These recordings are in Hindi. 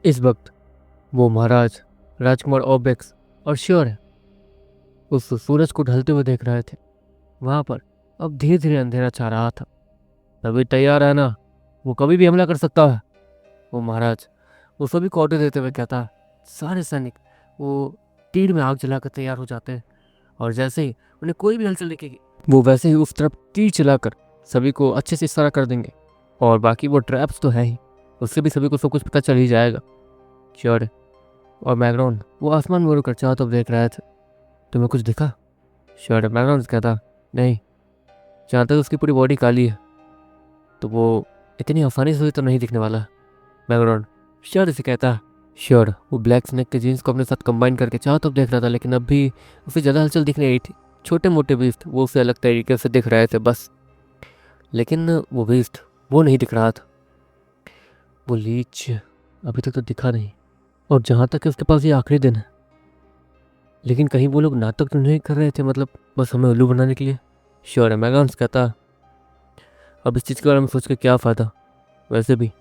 इस वक्त वो महाराज राजकुमार ओबेक्स और श्योर है उस सूरज को ढलते हुए देख रहे थे। वहां पर अब धीरे धीरे अंधेरा छा रहा था। तभी तैयार है ना, वो कभी भी हमला कर सकता है। वो महाराज वो सभी को ऑर्डर देते हुए कहता, सारे सैनिक वो तीर में आग जलाकर तैयार हो जाते हैं और जैसे ही उन्हें कोई भी हलचल दिखेगी वो वैसे ही उस तरफ तीर चलाकर सभी को अच्छे से इशारा कर देंगे। और बाकी वो ट्रैप्स तो है ही, उससे भी सभी को सब कुछ पता चल ही जाएगा। श्योर और मैग्रॉन वो आसमान में उड़कर चारों तरफ देख रहे थे। तुम्हें कुछ दिखा? श्योर मैग्रॉन कहता, नहीं, जहाँ तक उसकी पूरी बॉडी काली है तो वो इतनी आसानी से तो नहीं दिखने वाला। मैग्रॉन श्योर से कहता, श्योर वो ब्लैक स्नेक के जीन्स को अपने साथ कंबाइन करके चारों तरफ देख रहा था, लेकिन अब भी उसे ज़्यादा हलचल दिख नहीं रही थी। छोटे मोटे बीस्ट वो उसे अलग तरीके से दिख रहे थे बस, लेकिन वो बीस्ट वो नहीं दिख रहा था। वो लीच अभी तक तो दिखा नहीं, और जहाँ तक है उसके पास ये आखिरी दिन है। लेकिन कहीं वो लोग नाटक तो नहीं कर रहे थे, मतलब बस हमें उल्लू बनाने के लिए। श्योर है मैग्रॉन्स कहता, अब इस चीज़ के बारे में सोच के क्या फ़ायदा। वैसे भी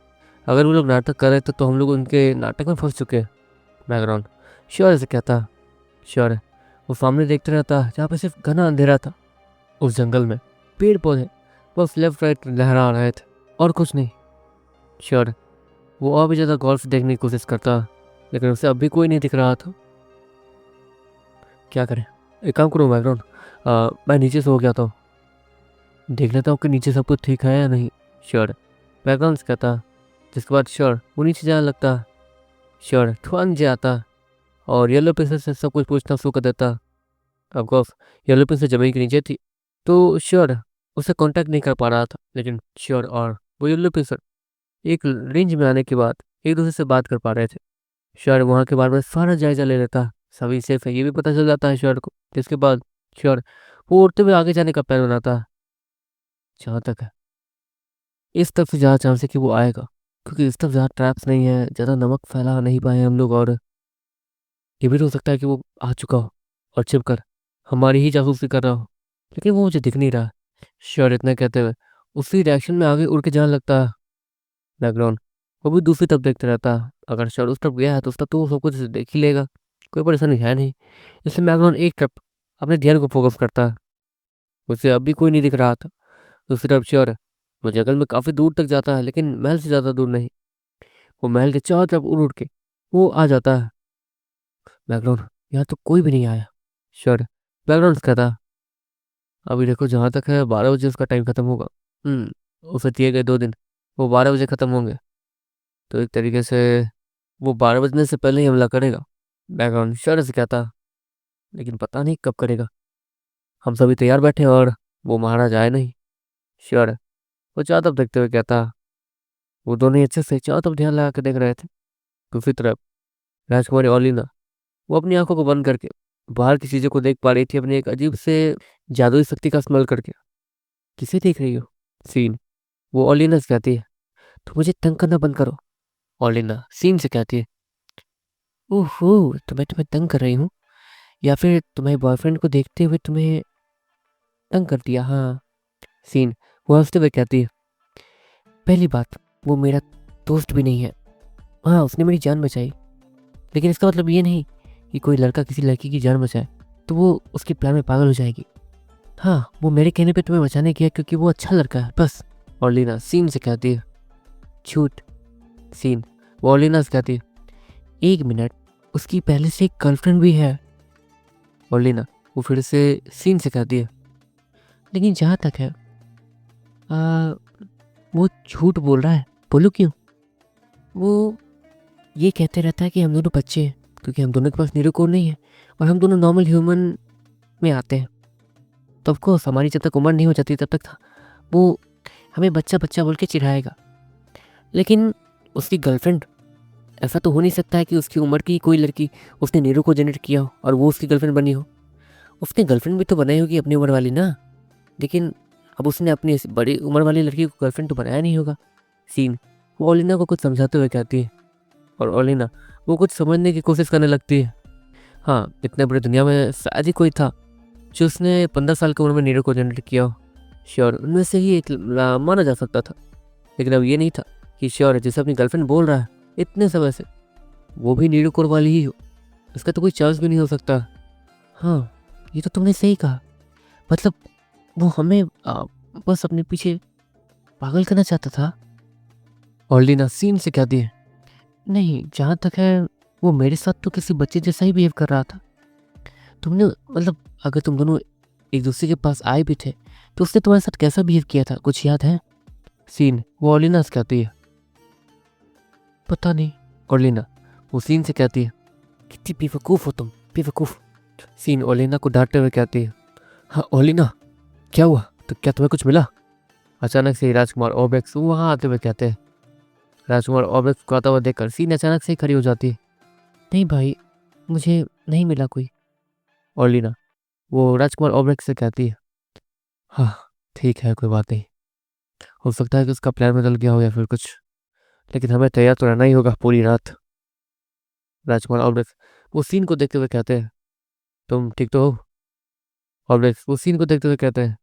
अगर वो लोग नाटक कर रहे थे तो हम लोग उनके नाटक में फंस चुके हैं। मैग्रॉन श्योर से कहता, श्योर है वो सामने देखते रहता जहाँ पे सिर्फ घना अंधेरा था। उस जंगल में पेड़ पौधे बस लेफ्ट राइट लहरा रहे थे और कुछ नहीं। श्योर वो और भी ज़्यादा गौर से देखने की कोशिश करता, लेकिन उसे अब भी कोई नहीं दिख रहा था। क्या करें? एक काम करो मैग्रॉन, मैं नीचे से हो गया था, देख लेता हूँ कि नीचे सब कुछ ठीक है या नहीं। श्योर मैग्रॉन से कहता, जिसके बाद श्योर वो नीचे जाने लगता। श्योर थोड़ा नीचे आता और येलो पिंसर से सब कुछ पूछना शुरू कर देता। ऑफकोर्स येलो पिंसर जमीन के नीचे थी तो श्योर उससे कांटेक्ट नहीं कर पा रहा था, लेकिन श्योर और वो येलो पिंसर एक रेंज में आने के बाद एक दूसरे से बात कर पा रहे थे। श्योर वहाँ के बारे में सारा जायजा ले लेता, सभी सेफ है ये भी पता चल जाता है श्योर को। जिसके बाद श्योर वो उड़ते हुए आगे जाने का प्लान बनाता। जहाँ तक है इस तरफ से ज़्यादा चांस है कि वो आएगा, क्योंकि इस तरफ ज़्यादा ट्रैप्स नहीं है, ज़्यादा नमक फैला नहीं पाए हम लोग, और ये भी तो हो सकता है कि वो आ चुका हो और छिप कर हमारी ही जासूसी कर रहा हो, लेकिन वो मुझे दिख नहीं रहा। श्योर इतना कहते हुए उसी डायरेक्शन में आगे उड़ के जाने लगता है। बैकग्राउंड वो भी दूसरी तरफ देखते रहता। अगर श्योर उस तरफ गया है तो उस तरफ तो वो सब कुछ देख ही लेगा, कोई परेशानी है नहीं। इसलिए बैकग्राउंड एक तरफ अपने ध्यान को फोकस करता है। उसे अब भी कोई नहीं दिख रहा था। दूसरी तरफ श्योर है वो जंगल में काफ़ी दूर तक जाता है, लेकिन महल से ज़्यादा दूर नहीं। वो महल के चारों तरफ उड़ उड़ के वो आ जाता है। बैकग्राउंड यहाँ तो कोई भी नहीं आया। श्योर बैकग्राउंड कहता, अभी देखो जहाँ तक है 12 बजे उसका टाइम खत्म होगा। उसे दिए गए 2 दिन वो 12 बजे खत्म होंगे, तो एक तरीके से वो 12 बजने से पहले ही हमला करेगा। बैकग्राउंड श्योर से कहता, लेकिन पता नहीं कब करेगा। हम सभी तैयार बैठे हैं और वो महाराज आए नहीं। श्योर वो चारों तरफ देखते हुए कहता, वो दोनों ही अच्छे से चारों तरफ ध्यान लगा कर देख रहे थे। दूसरी तरफ राजकुमारी ओलिना वो अपनी आंखों को बंद करके बाहर की चीज़ों को देख पा रही थी, अपनी एक अजीब से जादुई शक्ति का इस्तेमाल करके। किसे देख रही हो? सीन वो ओलिना से कहती है, तो मुझे तंग करना बंद करो। ओलिना सीन से कहती है, ओहो तो मैं तुम्हें तंग कर रही हूँ, या फिर तुम्हारे बॉयफ्रेंड को देखते हुए तुम्हें तंग कर दिया? हाँ। सीन वो हंसते हुए कहती है, पहली बात वो मेरा दोस्त भी नहीं है। हाँ उसने मेरी जान बचाई, लेकिन इसका मतलब ये नहीं कि कोई लड़का किसी लड़की की जान बचाए तो वो उसके प्यार में पागल हो जाएगी। हाँ वो मेरे कहने पे तुम्हें बचाने किया क्योंकि वो अच्छा लड़का है बस। ओलिना सीन से कहती है, झूठ। सीन वो ओलिना से कहती है, 1 मिनट, उसकी पहले से एक गर्लफ्रेंड भी है। ओलिना वो फिर से सीन से कहती है, लेकिन जहाँ तक है वो झूठ बोल रहा है, बोलो क्यों? वो ये कहते रहता है कि हम दोनों बच्चे हैं, क्योंकि हम दोनों के पास न्यूरोकोड नहीं है और हम दोनों नॉर्मल ह्यूमन में आते हैं। तो ऑफकोर्स हमारी जब तक उम्र नहीं हो जाती तब तक वो हमें बच्चा बच्चा बोल के चिढ़ाएगा। लेकिन उसकी गर्लफ्रेंड, ऐसा तो हो नहीं सकता है कि उसकी उम्र की कोई लड़की उसने नीरो को जनरेट किया हो और वो उसकी गर्लफ्रेंड बनी हो। उसने गर्लफ्रेंड भी तो बनाई होगी अपनी उम्र वाली ना, लेकिन अब उसने अपनी बड़ी उम्र वाली लड़की को गर्लफ्रेंड तो बनाया नहीं होगा। सीन वो ओलिना को कुछ समझाते हुए कहती है और ओलिना वो कुछ समझने की कोशिश करने लगती है। हाँ इतने बड़ी दुनिया में शायद ही कोई था जो उसने 15 साल की उम्र में नीरो को जनरेट किया हो। श्योर उनमें से ही एक माना जा सकता था, लेकिन अब ये नहीं था कि श्योर है जिसे अपनी गर्लफ्रेंड बोल रहा है इतने समय से वो भी नीरू कौर वाली ही हो, इसका तो कोई चांस भी नहीं हो सकता। हाँ, ये तो तुमने सही कहा। मतलब वो हमें बस अपने पीछे पागल करना चाहता था। और लीना सीन से क्या दिए? नहीं, जहाँ तक है वो मेरे साथ तो किसी बच्चे जैसा ही बिहेव कर रहा था। तुमने मतलब अगर तुम दोनों एक दूसरे के पास आए भी थे तो उसने तुम्हारे साथ कैसा बिहेव किया था, कुछ याद है? सीन, वो ओलिना से कहती है। पता नहीं। ओलिना, वो सीन से कहती है, कितनी बेवकूफ़ हो तुम, बेवकूफ़। सीन ओलिना को डांटते हुए कहती है, हाँ ओलिना, क्या हुआ? तो क्या तुम्हें कुछ मिला? अचानक से ही राजकुमार ओबेक्स वहाँ आते हुए कहते हैं। राजकुमार ओबेक्स को आता हुआ देखकर सीन अचानक से ही खड़ी हो जाती है। नहीं भाई, मुझे नहीं मिला कोई। ओलिना, वो राजकुमार ओबेक्स से कहती है, हाँ ठीक है, कोई बात नहीं। हो सकता है कि उसका प्लान बदल गया हो या फिर कुछ, लेकिन हमें तैयार तो रहना ही होगा पूरी रात। राजकुमार ऑब्रेक्स वो सीन को देखते हुए कहते हैं, तुम ठीक तो हो? ऑब्रेक्स वो सीन को देखते हुए कहते हैं,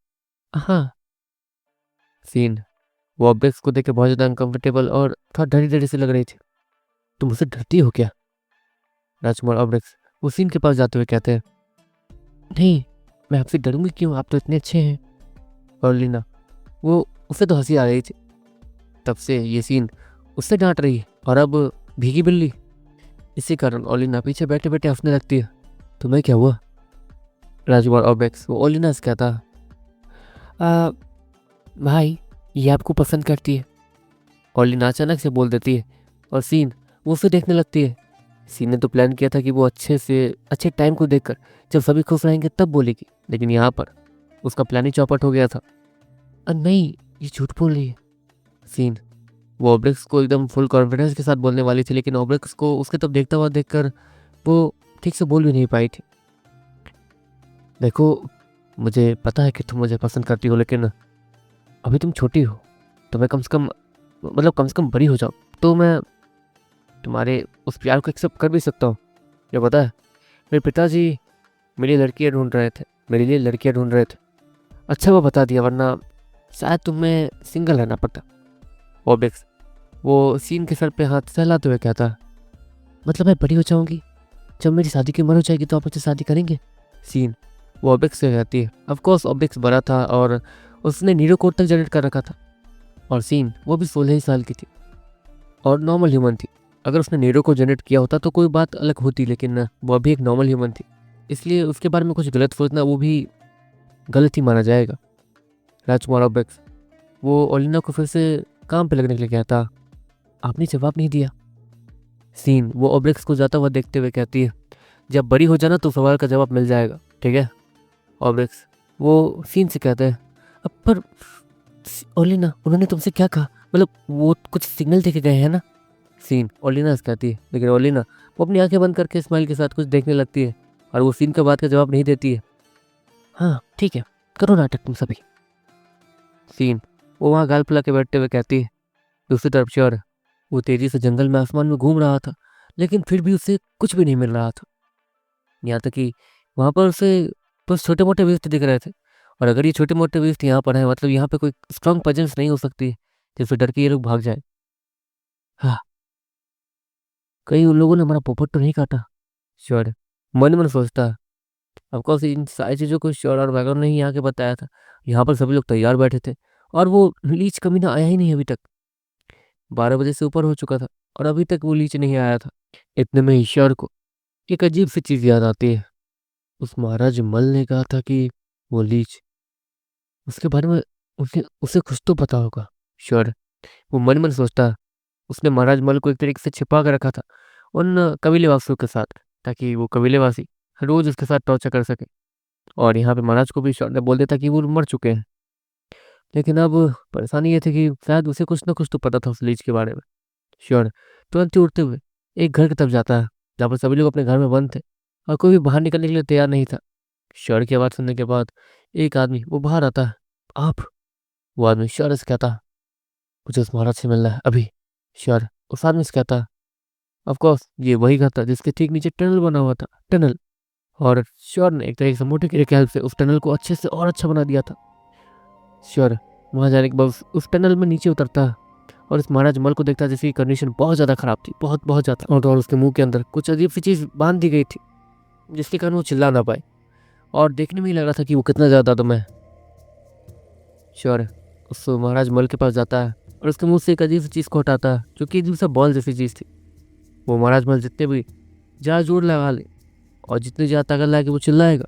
हाँ। सीन, वो ऑब्जेक्ट्स को देख के बहुत ज़्यादा अनकंफर्टेबल और थोड़ा डरी डरी से लग रही थी। तुम मुझसे डरती हो क्या? राजकुमार ऑब्जेक्ट्स वो सीन के पास जाते हुए कहते हैं, नहीं, मैं आपसे डरूंगी क्यों, आप तो इतने अच्छे हैं। और लीना, वो उसे तो हंसी आ रही थी, तब से ये सीन उससे डांट रही है और अब भीगी बिल्ली। इसी कारण ओलिना पीछे बैठे बैठे हंसने लगती है। तुम्हें क्या हुआ? राजकुमार ऑब्जेक्ट्स वो ओलिना से कहता है, भाई, ये आपको पसंद करती है। ओलिना अचानक से बोल देती है और सीन वो उसे देखने लगती है। सीन ने तो प्लान किया था कि वो अच्छे टाइम को देखकर जब सभी खुश रहेंगे तब बोलेगी, लेकिन यहाँ पर उसका प्लान ही चौपट हो गया था। नहीं, ये झूठ बोल रही है। सीन, वो ऑब्रेक्स को एकदम फुल कॉन्फिडेंस के साथ बोलने वाली थी, लेकिन ऑब्रेक्स को उसके तब देखता हुआ देखकर वो ठीक से बोल भी नहीं पाई थी। देखो, मुझे पता है कि तुम मुझे पसंद करती हो, लेकिन अभी तुम छोटी हो, तो मैं कम से कम बड़ी हो जाओ तो मैं तुम्हारे उस प्यार को एक्सेप्ट कर भी सकता हूँ। ये पता है, मेरे पिताजी मेरे लिए लड़कियाँ ढूंढ रहे थे। अच्छा वो बता दिया, वरना शायद तुम्हें सिंगल रहना पड़ता। ऑब्जेक्ट्स वो सीन के सर पे हाथ सहलाते हुए कहता, मतलब मैं बड़ी हो जाऊंगी, जब मेरी शादी की उम्र हो जाएगी तो आप मुझसे शादी करेंगे? सीन, वो ऑब्जेक्ट्स से कहती है, ऑफ कोर्स ऑब्जेक्ट्स बड़ा था और उसने नीरो कोड तक जनरेट कर रखा था, और सीन वो भी 16 ही साल की थी और नॉर्मल ह्यूमन थी। अगर उसने नीरो को जनरेट किया होता तो कोई बात अलग होती, लेकिन वो अभी एक नॉर्मल ह्यूमन थी, इसलिए उसके बारे में कुछ गलत सोचना वो भी गलत ही माना जाएगा। राजकुमार ऑब्जेक्ट्स वो ओलिना को फिर से काम पे लगने के लिए कहता, आपने जवाब नहीं दिया। सीन वो ऑब्जेक्ट्स को जाता हुआ देखते हुए कहती है, जब बड़ी हो जाना तो सवाल का जवाब मिल जाएगा, ठीक है? ऑब्जेक्ट्स वो सीन से कहते हैं, अब पर ओलिना, उन्होंने तुमसे क्या कहा? मतलब वो कुछ सिग्नल देके गए हैं ना? सीन ओलिना से कहती है, लेकिन ओलिना वो अपनी आंखें बंद करके स्माइल के साथ कुछ देखने लगती है और वो सीन का बात का जवाब नहीं देती है। हाँ ठीक है, करो नाटक तुम सभी। सीन वो वहाँ गाल फुला के बैठते हुए कहती है। दूसरी तरफ श्योर वो तेजी से जंगल में आसमान में घूम रहा था, लेकिन फिर भी उसे कुछ भी नहीं मिल रहा था। यहाँ तक कि वहाँ पर उसे बस छोटे मोटे व्यस्त दिख रहे थे, और अगर ये छोटे मोटे व्यस्त यहाँ पर है मतलब यहाँ पे कोई स्ट्रांग प्रेजेंस नहीं हो सकती जिससे डर के ये लोग भाग जाए। हाँ, कहीं उन लोगों ने हमारा पोपट तो नहीं काटा? श्योर मन मन सोचता है। ऑफकोर्स इन सारी चीज़ों को श्योर और वैगन ने ही आके बताया था। यहाँ पर सभी लोग तैयार बैठे थे और वो लीच कमीना आया ही नहीं अभी तक। 12 बजे से ऊपर हो चुका था और अभी तक वो लीच नहीं आया था। इतने में ईश्वर को एक अजीब सी चीज़ याद आती है। उस महाराज मल ने कहा था कि वो लीच, उसके बारे में उसे उसे कुछ तो पता होगा। श्योर वो मन मन सोचता है। उसने महाराज मल को एक तरीके से छिपा कर रखा था उन कबीलेवासियों के साथ, ताकि वो कबीलेवासी रोज उसके साथ टॉर्चर कर सके, और यहाँ पे महाराज को भी श्योर ने बोल दिया था कि वो मर चुके हैं। लेकिन अब परेशानी ये थी कि शायद उसे कुछ ना कुछ तो पता था उस लीच के बारे में। श्योर तुरंत ही उड़ते हुए एक घर की तरफ जाता है जहाँ पर सभी लोग अपने घर में बंद थे और कोई भी बाहर निकलने के लिए तैयार नहीं था। श्योर की आवाज़ सुनने के बाद एक आदमी वो बाहर आता है। आप? वो आदमी श्योर से कहता, मुझे उस महाराज से मिलना है अभी। श्योर उस आदमी से कहता, ऑफकोर्स ये वही घर था जिसके ठीक नीचे टनल बना हुआ था, टनल। और श्योर ने एक तरीके से मोटे कीड़े की हेल्प से उस टनल को अच्छे से और अच्छा बना दिया था। श्योर वहाँ जाने के बाद उस टनल में नीचे उतरता है और इस महाराज मल को देखता जिसकी कंडीशन बहुत ज़्यादा ख़राब थी, बहुत बहुत ज़्यादा। और उसके मुंह के अंदर कुछ अजीब सी चीज़ बांध दी गई थी जिसके कारण वो चिल्ला ना पाए, और देखने में ही लग रहा था कि वो कितना ज़्यादा दम है। श्योर उस महाराज मल के पास जाता है और उसके मुंह से एक अजीब सी चीज़ को हटाता है जो कि अजीब सा बॉल जैसी चीज़ थी। वो महाराज मल जितने भी ज़्यादा जोर लगा ले और जितनी ज़्यादा ताकत लगा के वो चिल्लाएगा,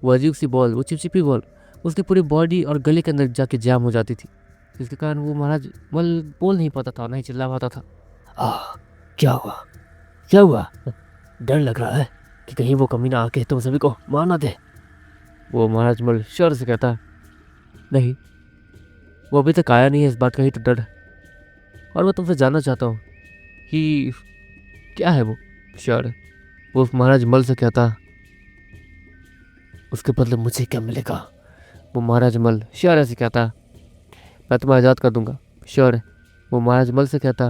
वो अजीब सी बॉल, वो चिपचिपी बॉल उसकी पूरी बॉडी और गले के अंदर जाके जाम हो जाती थी, जिसके कारण वो महाराज मल बोल नहीं पाता था, ना ही चिल्ला पाता था। क्या हुआ, क्या हुआ? डर लग रहा है कि कहीं वो कमीना आके तुम सभी को मार ना दे। वो महाराज मल शोर से कहता, नहीं, वो अभी तक आया नहीं है, इस बात का ही तो डर है। और मैं तुमसे जानना चाहता हूँ कि क्या है वो शोर। वो महाराज मल से कहता, उसके बदले मुझे क्या मिलेगा? वो महाराज मल श्योर ऐसे कहता, मैं तुम्हें आज़ाद कर दूंगा। श्योर वो महाराज मल से कहता,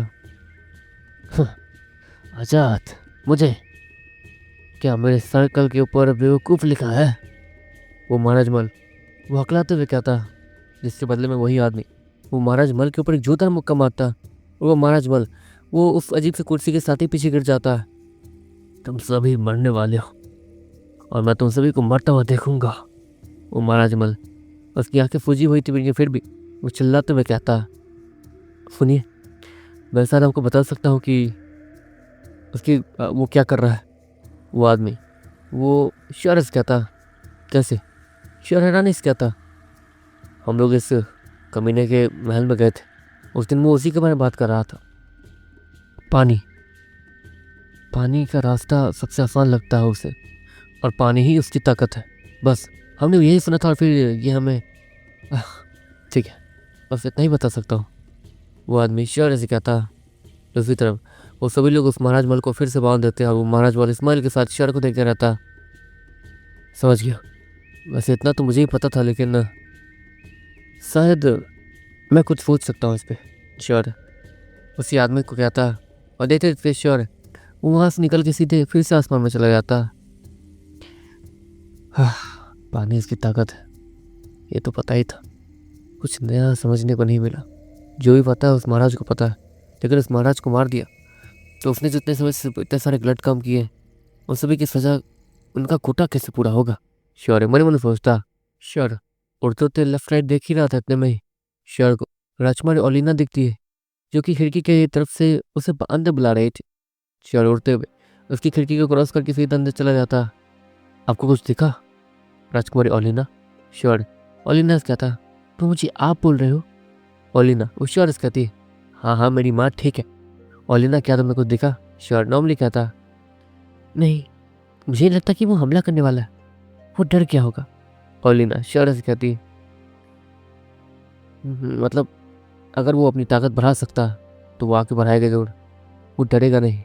आज़ाद? मुझे? क्या मेरे सर्कल के ऊपर बेवकूफ़ लिखा है? वो महाराज मल वो हकलाते हुए कहता, जिसके बदले में वही आदमी वो महाराज मल के ऊपर एक जोरदार मुक्का मारता और वो महाराज मल वो उस अजीब से कुर्सी के साथ ही पीछे गिर जाता है। तुम सभी मरने वाले हो और मैं तुम सभी को मरता हुआ देखूंगा। वो महाराज मल उसकी आंखें फूजी हुई थी, लेकिन फिर भी वो चिल्लाते हुए कहता, सुनिए, मैं सर आपको बता सकता हूँ कि उसकी वो क्या कर रहा है। वो आदमी वो श्योर से कहता, कैसे? श्योर हैरानी से कहता, हम लोग इस कमीने के महल में गए थे, उस दिन वो उसी के बारे में बात कर रहा था। पानी, पानी का रास्ता सबसे आसान लगता है उसे, और पानी ही उसकी ताकत है। बस हमने यही सुना था और फिर ये हमें ठीक है, बस इतना ही बता सकता हूँ। वो आदमी श्योर ऐसे कहता। दूसरी तरफ वो सभी लोग उस महाराज मल को फिर से बांध देते हैं और वो महाराज मल इस्माइल के साथ श्योर को देखते रहता। समझ गया, वैसे इतना तो मुझे ही पता था, लेकिन शायद मैं कुछ सोच सकता हूँ इस पर। श्योर उसी आदमी को कहता और देखते देखते श्योर वो वहाँ से निकल के सीधे फिर से आसमान में चला जाता। पानी इसकी ताकत है, ये तो पता ही था, कुछ नया समझने को नहीं मिला। जो भी पता है उस महाराज को पता है, लेकिन उस महाराज को मार दिया तो उसने जितने समय से इतने सारे गलत काम किए उन सभी की सजा उनका कोटा कैसे पूरा होगा। श्योर है मन मन सोचता। श्योर उड़ते उड़ते लेफ्ट राइट देख ही रहा था, इतने में ही श्योर को राजकुमारी ओलिना दिखती है, जो कि खिड़की के तरफ से उसे अंदर बुला रही थी। श्योर उड़ते हुए उसकी खिड़की को क्रॉस करके सीधा अंदर चला जाता। आपको कुछ दिखा? राजकुमारी ओलिना। श्योर ओलिना से कहता, तो मुझे आप बोल रहे हो? ओलिना वो श्योर से कहती, हाँ हाँ मेरी माँ ठीक है। ओलिना क्या तुमने कुछ दिखा? श्योर नॉर्मली कहता, नहीं, मुझे नहीं लगता कि वो हमला करने वाला है, वो डर क्या होगा? ओलिना श्योर से कहती, मतलब अगर वो अपनी ताकत बढ़ा सकता तो वो आके बढ़ाएगा जरूर, वो डरेगा नहीं।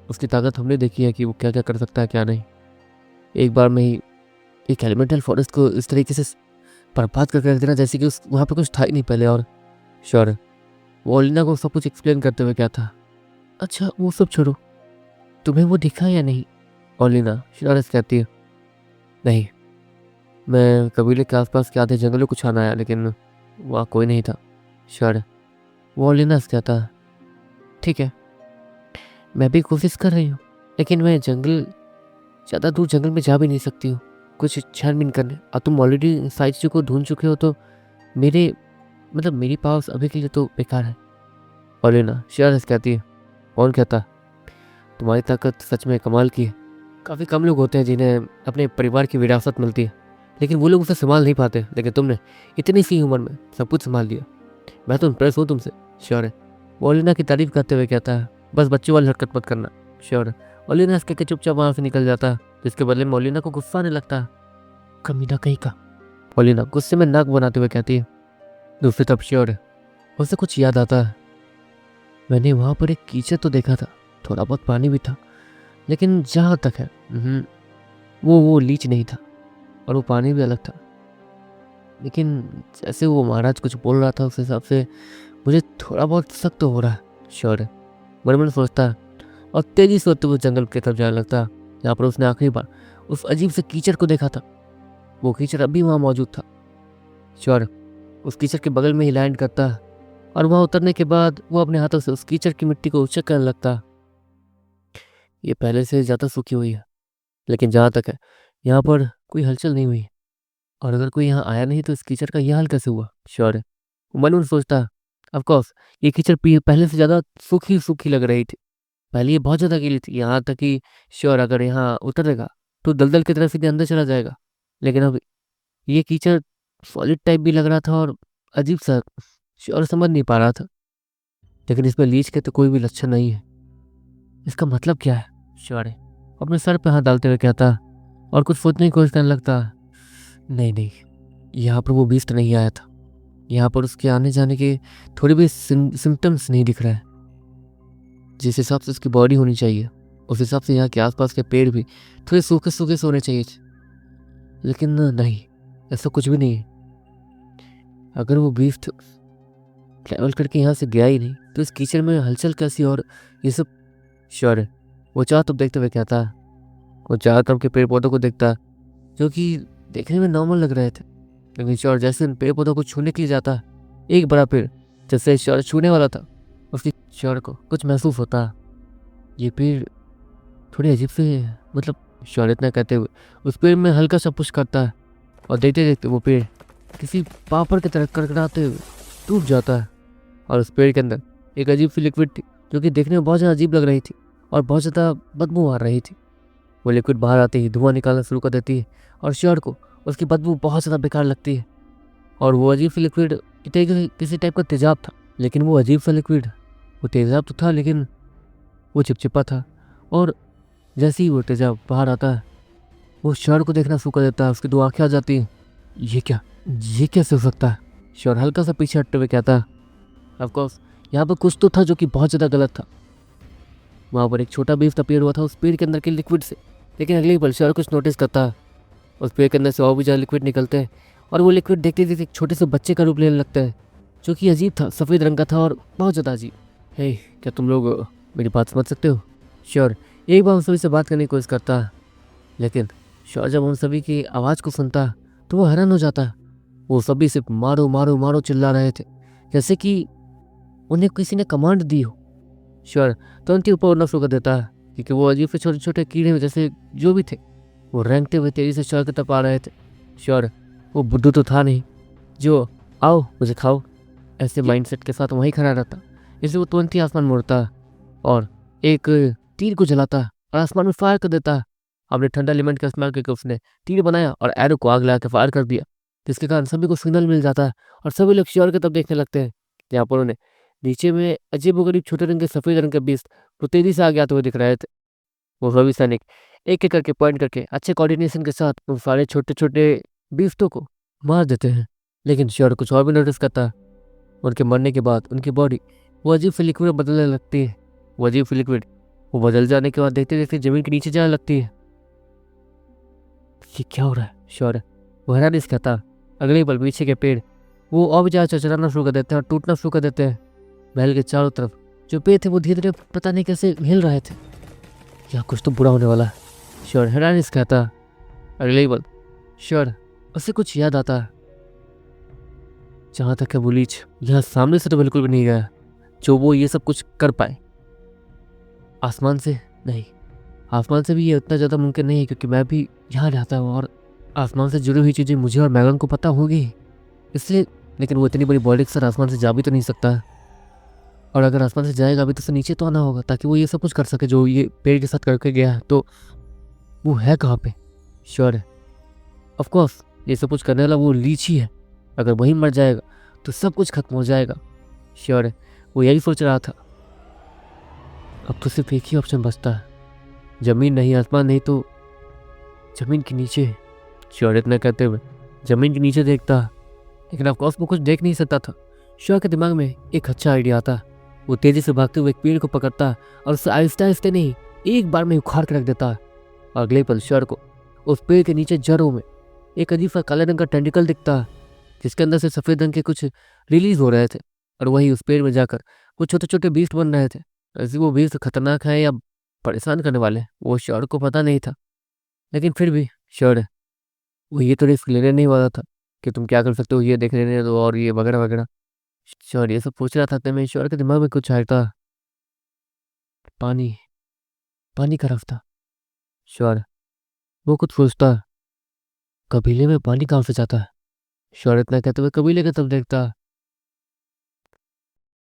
उसकी ताकत हमने देखी है कि वो क्या क्या कर सकता है क्या नहीं। एक बार में ही एक एलिमेंटल फॉरेस्ट को इस तरीके से बर्बाद करके रख देना जैसे कि उस वहाँ पे कुछ था ही नहीं पहले। और श्योर वो ओलिना को सब कुछ एक्सप्लेन करते हुए क्या था। अच्छा वो सब छोड़ो, तुम्हें वो दिखा या नहीं? ओलिना श्योर कहती है, नहीं, मैं कबीले के आसपास के आधे जंगलों को छाना आया, लेकिन वहाँ कोई नहीं था। श्योर वो ओलिना कहता, ठीक है, मैं भी कोशिश कर रही हूँ, लेकिन मैं ज़्यादा दूर जंगल में जा भी नहीं सकती हूँ कुछ छानबीन करने, और तुम ऑलरेडी सारी चीज़ों को ढूंढ चुके हो, तो मेरी पास अभी के लिए तो बेकार है। ओलिना श्योर कहती है, कौन कहता? तुम्हारी ताकत सच में कमाल की है। काफ़ी कम लोग होते हैं जिन्हें अपने परिवार की विरासत मिलती है, लेकिन वो लोग उसे संभाल नहीं पाते, लेकिन तुमने इतनी सी उम्र में सब कुछ संभाल लिया। मैं तो इम्प्रेस हूँ तुमसे। श्योर है वो ओलिना की तारीफ करते हुए कहता है, बस बच्चों वाली हरकत मत करना। श्योर ओलिना इसके के चुपचाप वहाँ से निकल जाता, जिसके बदले में ओलिना को गुस्सा आने लगता। कमीना कहीं का, ओलिना गुस्से में नाक बनाते हुए कहती है। दूसरी तरफ श्योर उसे कुछ याद आता है, मैंने वहाँ पर एक कीचड़ तो देखा था, थोड़ा बहुत पानी भी था, लेकिन जहाँ तक है वो लीच नहीं था और वो पानी भी अलग था। लेकिन जैसे वो महाराज कुछ बोल रहा था उस हिसाब से मुझे थोड़ा बहुत शक तो हो रहा है। श्योर मन मन सोचता और तेजी से होते हुए जंगल की तरफ जाने लगता, जहाँ पर उसने आखिरी बार उस अजीब से कीचड़ को देखा था। वो कीचड़ अभी वहाँ मौजूद था। श्योर उस कीचड़ के बगल में ही लैंड करता और वहाँ उतरने के बाद वो अपने हाथों से उस कीचड़ की मिट्टी को चेक करने लगता। ये पहले से ज़्यादा सूखी हुई है, लेकिन जहाँ तक है यहाँ पर कोई हलचल नहीं हुई, और अगर कोई यहाँ आया नहीं तो इस कीचड़ का यह हाल कैसे हुआ? श्योर है, वो मन में सोचता। ऑफ कोर्स ये कीचड़ पहले से ज़्यादा सूखी सूखी लग रही थी। पहले ये बहुत ज़्यादा गीली थी, यहाँ तक कि श्योर अगर यहाँ उतरेगा तो दलदल की तरफ सीधे अंदर चला जाएगा। लेकिन अब ये कीचड़ सॉलिड टाइप भी लग रहा था और अजीब सा, श्योर समझ नहीं पा रहा था। लेकिन इसमें लीच के तो कोई भी लक्षण नहीं है। इसका मतलब क्या है? श्योर है अपने सर पे हाथ डालते हुए कहता और कुछ सोचने की कोशिश करने लगता। नहीं नहीं, यहाँ पर वो बीस्ट नहीं आया था। यहाँ पर उसके आने जाने के थोड़े भी सिम्टम्स नहीं दिख रहा है। जिस हिसाब से उसकी बॉडी होनी चाहिए उस हिसाब से यहाँ के आसपास के पेड़ भी थोड़े सूखे सूखे से होने चाहिए थे। लेकिन नहीं, ऐसा कुछ भी नहीं है। अगर वो बीस्ट ट्रैवल करके यहाँ से गया ही नहीं तो इस कीचड़ में हलचल कैसी और ये सब? श्योर है वो चारों तरफ देखते हुए कहता। वो चारों तरफ के पेड़ पौधों को देखता जो कि देखने में नॉर्मल लग रहे थे, लेकिन श्योर जैसे उन पेड़ पौधों को छूने के लिए जाता, एक बड़ा पेड़ जैसे श्योर छूने वाला था, उसकी श्योर को कुछ महसूस होता। ये पेड़ थोड़ी अजीब से, मतलब श्योर इतना कहते हुए उस पेड़ में हल्का सा पुश करता है, और देखते देखते वो पेड़ किसी पापड़ की तरह कड़कड़ाते हुए टूट जाता है। और उस पेड़ के अंदर एक अजीब सी लिक्विड थी जो कि देखने में बहुत ज़्यादा अजीब लग रही थी और बहुत ज़्यादा बदबू आ रही थी। वो लिक्विड बाहर आते ही धुआं निकालना शुरू कर देती है और श्योर को उसकी बदबू बहुत ज़्यादा बेकार लगती है। और वो अजीब सी लिक्विड किसी टाइप का तेजाब था, लेकिन वो अजीब सा लिक्विड, वो तेजाब तो था लेकिन वो चिपचिपा था। और जैसे ही वो तेजाब बाहर आता है वो श्योर को देखना शुरू कर देता है। उसकी दो आँखें आ जाती हैं। ये कैसे हो सकता है? श्योर हल्का सा पीछे हटते हुए कहता है। ऑफकोर्स यहाँ पर कुछ तो था जो कि बहुत ज़्यादा गलत था। वहाँ पर एक छोटा बीफ अपीयर हुआ था उस पेड़ के अंदर के लिक्विड से, लेकिन अगले ही पल श्योर कुछ नोटिस करता है। उस पेड़ के अंदर से और भी ज़्यादा लिक्विड निकलते हैं और वो लिक्विड देखते देखते एक छोटे से बच्चे का रूप लेने लगता है जो कि अजीब था, सफ़ेद रंग का था और बहुत ज़्यादा अजीब। हे, क्या तुम लोग मेरी बात समझ सकते हो? श्योर एक बार उन सभी से बात करने की कोशिश करता है, लेकिन श्योर जब उन सभी की आवाज़ को सुनता तो वो हैरान हो जाता। वो सभी सिर्फ मारो मारो मारो चिल्ला रहे थे, जैसे कि उन्हें किसी ने कमांड दी हो। श्योर तुरंत ही ऊपर उड़ना शुरू कर देता है क्योंकि वो अजीब से छोटे छोटे कीड़े जैसे जो भी थे वो रेंगते हुए तेजी से श्योर की तरफ आ रहे थे। श्योर वो बुद्धू तो था नहीं जो आओ मुझे खाओ ऐसे माइंडसेट के साथ वहीं खड़ा रहता, इसलिए वो तुरंत ही आसमान मोड़ता और एक तीर को जलाता और आसमान में फायर कर देता। अपने ठंडा एलिमेंट का इस्तेमाल करके उसने तीर बनाया और एरो को आग लगा के फायर कर दिया, जिसके कारण सभी को सिग्नल मिल जाता है और सभी लोग श्योर की तरफ देखने लगते हैं, जहाँ पर उन्हें नीचे में अजीबोगरीब छोटे रंग के सफ़ेद रंग के बीस्ट वो तेजी से आगे आते हुए दिख रहे थे। वो सभी सैनिक एक एक करके पॉइंट करके अच्छे कोऑर्डिनेशन के साथ उन सारे छोटे छोटे बीस्टों को मार देते हैं। लेकिन श्योर कुछ और भी नोटिस करता है। उनके मरने के बाद उनकी बॉडी वो अजीब सी लिक्विड बदलने लगती है। वो अजीब सी लिक्विड वो बदल जाने के बाद देखते देखते जमीन के नीचे जाने लगती है। ये क्या हो रहा है? श्योर वो हैरान इस कहता। अगले ही पल पीछे के पेड़ वो और भी ज़्यादा चचराना शुरू कर देते हैं और टूटना शुरू कर देते हैं। महल के चारों तरफ जो पेड़ थे वो धीरे धीरे पता नहीं कैसे हिल रहे थे। या कुछ तो बुरा होने वाला है, श्योर हैरान इस कहता। अगले ही पल श्योर उसे कुछ याद आता। जहाँ तक है वो लीच यहाँ सामने से तो बिल्कुल भी नहीं गया जो वो ये सब कुछ कर पाए। आसमान से नहीं, आसमान से भी ये उतना ज़्यादा मुमकिन नहीं है क्योंकि मैं भी यहाँ रहता हूँ और आसमान से जुड़ी हुई चीज़ें मुझे और मैगन को पता होगी, इसलिए। लेकिन वो इतनी बड़ी बॉडी के साथ आसमान से जा भी तो नहीं सकता, और अगर आसमान से जाएगा भी तो उसे नीचे तो आना होगा ताकि वो ये सब कुछ कर सके जो ये पेड़ के साथ करके गया है। तो वो है कहाँ पे? श्योर है ऑफकोर्स ये सब कुछ करने वाला वो लीच ही है। अगर वही मर जाएगा तो सब कुछ खत्म हो जाएगा। श्योर है वो यही सोच रहा था। अब तो सिर्फ एक ही ऑप्शन बचता है, ज़मीन नहीं, आसमान नहीं तो ज़मीन के नीचे। श्योर इतना कहते हुए ज़मीन के नीचे देखता, लेकिन ऑफकोर्स वो कुछ देख नहीं सकता था। श्योर के दिमाग में एक अच्छा आइडिया आता। वो तेज़ी से भागते हुए एक पेड़ को पकड़ता और उसे आहिस्ते आहिस्ते नहीं एक बार में उखाड़ कर रख देता। और अगले पल श्योर को उस पेड़ के नीचे जड़ों में एक अजीब सा काले रंग का टेंटिकल दिखता, जिसके अंदर से सफ़ेद रंग के कुछ रिलीज हो रहे थे और वही उस पेड़ में जाकर कुछ छोटे छोटे बीस्ट बन रहे थे। ऐसे वो बीस्ट खतरनाक है या परेशान करने वाले वो श्योर को पता नहीं था, लेकिन फिर भी श्योर वो ये तो रिस्क लेने नहीं वाला था कि तुम क्या कर सकते हो, ये देख लेने दो और ये वगैरह वगैरह। श्योर ये सब पूछ रहा था तो मैं श्योर के दिमाग में कुछ आया था। पानी, पानी का रास्ता। श्योर वो कुछ सोचता, कबीले में पानी कहाँ से जाता है। श्योर इतना कहते हुए कबीले की तरफ देखता।